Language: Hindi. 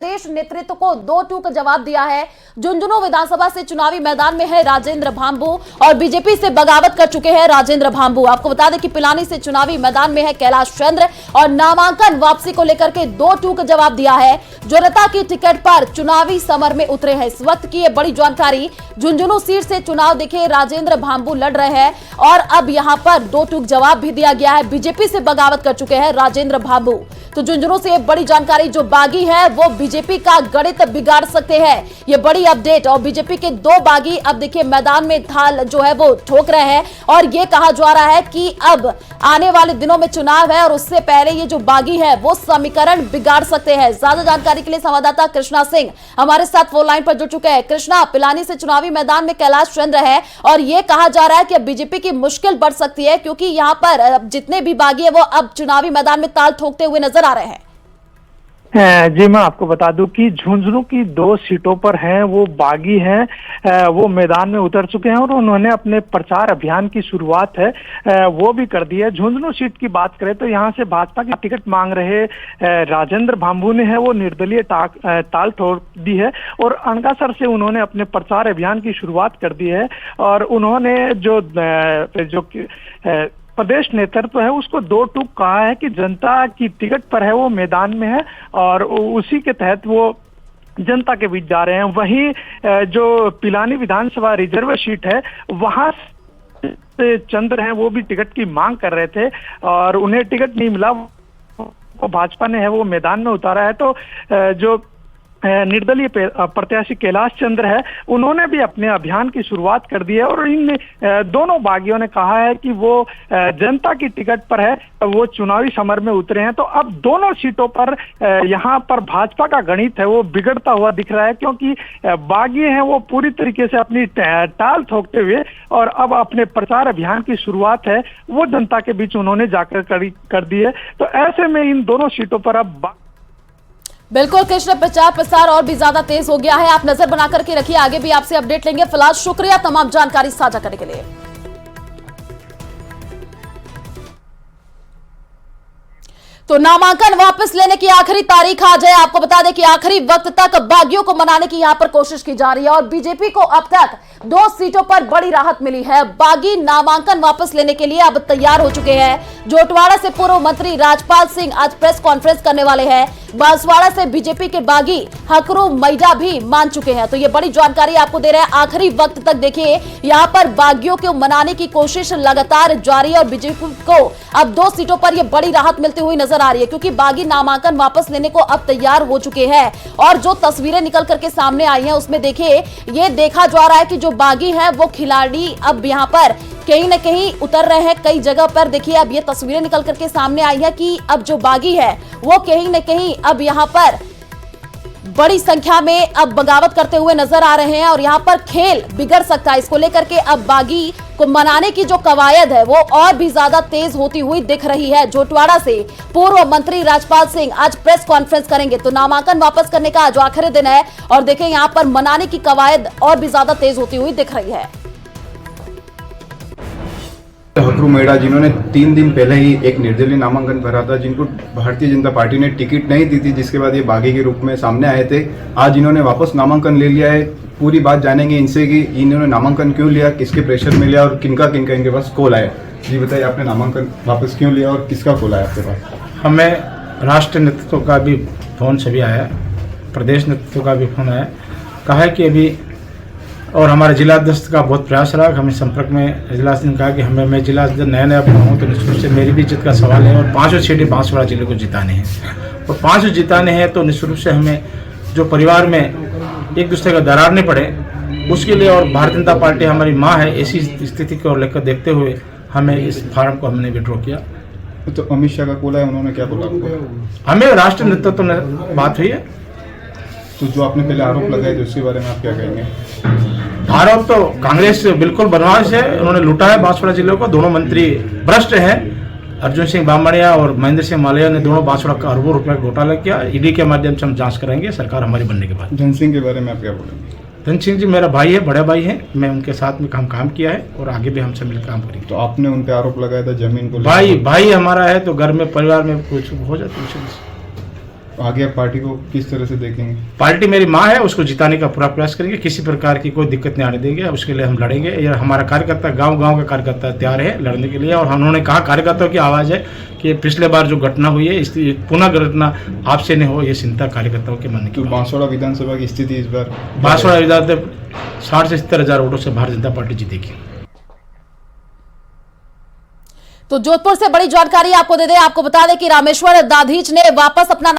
प्रदेश नेतृत्व को 2-2 का जवाब दिया है। झुंझुनू विधानसभा से चुनावी मैदान में है राजेंद्र भांबू और बीजेपी से बगावत कर चुके हैं राजेंद्र भांबू। आपको बता दें कि पिलानी से चुनावी मैदान में है कैलाश चंद्र और नामांकन वापसी को लेकर के 2-2 का जवाब दिया है। जनता की टिकट पर चुनावी समर में उतरे हैं। इस वक्त की ये बड़ी जानकारी। झुंझुनू सीट से चुनाव देखिए राजेंद्र भांबू लड़ रहे हैं और अब यहां पर 2-2 जवाब भी दिया गया है। बीजेपी से बगावत कर चुके हैं राजेंद्र भांबू। तो झुंझुनू से बड़ी जानकारी, जो बागी है वो बीजेपी का गणित बिगाड़ सकते हैं, ये बड़ी अपडेट। और बीजेपी के 2 बागी अब देखिए मैदान में थाल जो है वो ठोक रहे हैं और ये कहा जा रहा है कि अब आने वाले दिनों में चुनाव है और उससे पहले ये जो बागी है वो समीकरण बिगाड़ सकते हैं। ज्यादा जानकारी के लिए संवाददाता कृष्णा सिंह हमारे साथ फोन लाइन पर जुड़ चुके हैं। कृष्णा, पिलानी से चुनावी मैदान में कैलाश चंद्र है और ये कहा जा रहा है कि अब बीजेपी की मुश्किल बढ़ सकती है क्योंकि यहाँ पर जितने भी बागी है वो अब चुनावी मैदान में ताल ठोकते हुए नजर आ रहे हैं। जी, मैं आपको बता दूं कि झुंझुनू की 2 सीटों पर हैं वो बागी हैं, वो मैदान में उतर चुके हैं और उन्होंने अपने प्रचार अभियान की शुरुआत है वो भी कर दी है। झुंझुनू सीट की बात करें तो यहाँ से भाजपा की टिकट मांग रहे राजेंद्र भांबू ने है वो निर्दलीय ताल ठोक दी है और अणगासर से उन्होंने अपने प्रचार अभियान की शुरुआत कर दी है और उन्होंने जो प्रदेश नेतृत्व है उसको 2-2 कहा है कि जनता की टिकट पर है वो मैदान में है और उसी के तहत वो जनता के बीच जा रहे हैं। वहीं जो पिलानी विधानसभा रिजर्व सीट है वहां से चंद्र हैं वो भी टिकट की मांग कर रहे थे और उन्हें टिकट नहीं मिला, वो भाजपा ने है वो मैदान में उतारा है। तो जो निर्दलीय प्रत्याशी कैलाश चंद्र है उन्होंने भी अपने अभियान की शुरुआत कर दी है और इन दोनों बागियों ने कहा है कि वो जनता की टिकट पर है वो चुनावी समर में उतरे हैं। तो अब दोनों सीटों पर यहाँ पर भाजपा का गणित है वो बिगड़ता हुआ दिख रहा है क्योंकि बागी हैं वो पूरी तरीके से अपनी टाल ठोकते हुए और अब अपने प्रचार अभियान की शुरुआत है वो जनता के बीच उन्होंने जाकर कर दी है। तो ऐसे में इन दोनों सीटों पर अब बिल्कुल कृष्ण, प्रचार प्रसार और भी ज्यादा तेज हो गया है। आप नजर बना करके रखिए, आगे भी आपसे अपडेट लेंगे। फिलहाल शुक्रिया तमाम जानकारी साझा करने के लिए। तो नामांकन वापस लेने की आखिरी तारीख आ जाए। आपको बता दें कि आखिरी वक्त तक बागियों को मनाने की यहां पर कोशिश की जा रही है और बीजेपी को अब तक 2 सीटों पर बड़ी राहत मिली है। बागी नामांकन वापस लेने के लिए अब तैयार हो चुके हैं। जोटवाड़ा से पूर्व मंत्री राजपाल सिंह आज प्रेस कॉन्फ्रेंस करने वाले हैं। बांसवाड़ा से बीजेपी के बागी हकरू मैडा भी मान चुके हैं। तो ये बड़ी जानकारी आपको दे रहे हैं। आखिरी वक्त तक देखिए यहां पर बागियों को मनाने की कोशिश लगातार जारी है और बीजेपी को अब 2 सीटों पर यह बड़ी राहत मिलती हुई नजर आ रही है क्योंकि बागी नामांकन वापस लेने को अब तैयार हो चुके हैं। और जो तस्वीरें निकल करके सामने आई हैं उसमें देखिए ये देखा जा रहा है कि जो बागी है वो खिलाड़ी अब यहाँ पर कहीं न कहीं उतर रहे हैं। कई जगह पर देखिए अब ये तस्वीरें निकल करके सामने आई है कि अब जो बागी है वो कहीं न कहीं अब यहाँ पर बड़ी संख्या में अब बगावत करते हुए नजर आ रहे हैं और यहाँ पर खेल बिगड़ सकता है। इसको लेकर के अब बागी को मनाने की जो कवायद है वो और भी ज्यादा तेज होती हुई दिख रही है। जोटवाड़ा से पूर्व मंत्री राजपाल सिंह आज प्रेस कॉन्फ्रेंस करेंगे। तो नामांकन वापस करने का आज आखिरी दिन है और देखिए यहाँ पर मनाने की कवायद और भी ज्यादा तेज होती हुई दिख रही है। हकरू मैडा जिन्होंने 3 दिन पहले ही एक निर्दलीय नामांकन भरा था, जिनको भारतीय जनता पार्टी ने टिकट नहीं दी थी, जिसके बाद ये बागी के रूप में सामने आए थे, आज इन्होंने वापस नामांकन ले लिया है। पूरी बात जानेंगे इनसे कि इन्होंने नामांकन क्यों लिया, किसके प्रेशर में लिया और किनका इनके पास कॉल आया। जी बताइए, आपने नामांकन वापस क्यों लिया और किसका कॉल आया आपके पास? हमें राष्ट्रीय नेतृत्व का भी फोन सभी आया, प्रदेश नेतृत्व का भी फोन आया, कहा है कि अभी और हमारे जिलाध्यक्ष का बहुत प्रयास रहा। हमें संपर्क में जिलाध्यक्ष ने कहा कि मैं जिलाध्यक्ष नया अपना हूँ तो निश्चित रूप से मेरी भी इज्जत का सवाल है और 5 सीटें बांसवाड़ा जिले को जिताने हैं और 5 जिताने हैं तो निश्चित रूप से हमें जो परिवार में एक दूसरे का दरार नहीं पड़े उसके लिए, और भारतीय जनता पार्टी हमारी माँ है, ऐसी स्थिति को लेकर देखते हुए हमें इस फार्म को हमने विड्रॉ किया। तो अमित शाह का कॉल है, उन्होंने क्या बोला आपको? हमें राष्ट्रीय नेतृत्व ने बात हुई है। तो जो आपने पहले आरोप लगाए थे उसके बारे में आप क्या कहेंगे? आरोप तो कांग्रेस बिल्कुल बदमाश है, उन्होंने लूटा है बांसवाड़ा जिले को। दोनों मंत्री भ्रष्ट हैं, अर्जुन सिंह बामणिया और महेंद्र सिंह मालविया ने दोनों बांसवाड़ा का अरबों रुपए का घोटाला किया। ईडी के माध्यम से हम जांच करेंगे सरकार हमारी बनने के बाद। धन सिंह के बारे में आप क्या बोलेंगे? धन सिंह जी मेरा भाई है, बड़े भाई हैं, मैं उनके साथ में काम किया है और आगे भी हमसे मिलकर काम करेंगे। तो आपने उन पे आरोप लगाया था जमीन को? भाई हमारा है तो घर में परिवार में कुछ हो जाता है। आगे आप पार्टी को किस तरह से देखेंगे? पार्टी मेरी माँ है, उसको जिताने का पूरा प्रयास करेंगे, किसी प्रकार की कोई दिक्कत नहीं आने देंगे, उसके लिए हम लड़ेंगे। ये हमारा कार्यकर्ता गांव-गांव का कार्यकर्ता तैयार है लड़ने के लिए। और उन्होंने कहा कार्यकर्ताओं की आवाज़ है कि पिछले बार जो घटना हुई है इस पुनः घटना आपसे नहीं हो, ये चिंता कार्यकर्ताओं के मन की। तो बांसवाड़ा विधानसभा की स्थिति इस बार बांसवाड़ा विधानसभा 60 से 70 हजार वोटों से भारतीय जनता पार्टी जीतेगी। तो जोधपुर से बड़ी जानकारी आपको दे दें, आपको बता दें कि रामेश्वर दाधीच ने वापस अपना